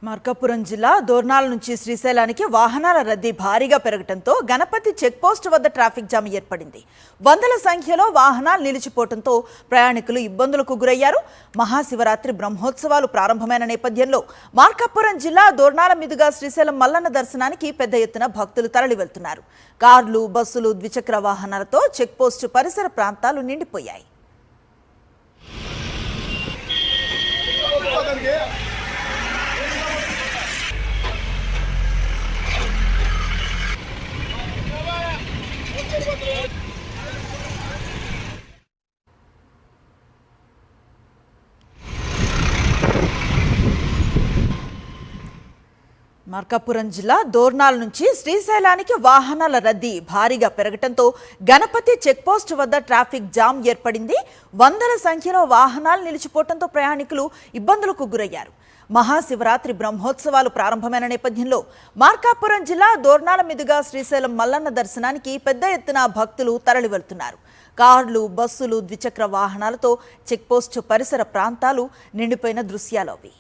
మార్కాపురం జిల్లా దోర్నాల నుంచి శ్రీశైలానికి వాహనాల రద్దీ భారీగా పెరగడంతో గణపతి చెక్పోస్ట్ వద్ద ట్రాఫిక్ జామ్ ఏర్పడింది. వందల సంఖ్యలో వాహనాలు నిలిచిపోవడంతో ప్రయాణికులు ఇబ్బందులకు గురయ్యారు. మహాశివరాత్రి బ్రహ్మోత్సవాలు ప్రారంభమైన నేపథ్యంలో మార్కాపురం జిల్లా దోర్నాల మీదుగా శ్రీశైలం మల్లన్న దర్శనానికి పెద్ద ఎత్తున భక్తులు తరలి వెళ్తున్నారు. కార్లు, బస్సులు, ద్విచక్ర వాహనాలతో చెక్పోస్ట్ పరిసర ప్రాంతాలు నిండిపోయాయి. మార్కాపురం జిల్లా దోర్నాల నుంచి శ్రీశైలానికి వాహనాల రద్దీ భారీగా పెరగడంతో గణపతి చెక్పోస్ట్ వద్ద ట్రాఫిక్ జామ్ ఏర్పడింది. వందల సంఖ్యలో వాహనాలు నిలిచిపోవడంతో ప్రయాణికులు ఇబ్బందులకు గురయ్యారు. మహాశివరాత్రి బ్రహ్మోత్సవాలు ప్రారంభమైన నేపథ్యంలో మార్కాపురం జిల్లా దోర్నాల మీదుగా శ్రీశైలం మల్లన్న దర్శనానికి పెద్ద ఎత్తున భక్తులు తరలి వెళ్తున్నారు. కార్లు, బస్సులు, ద్విచక్ర వాహనాలతో చెక్పోస్ట్ పరిసర ప్రాంతాలు నిండిపోయిన దృశ్యాలు అవి.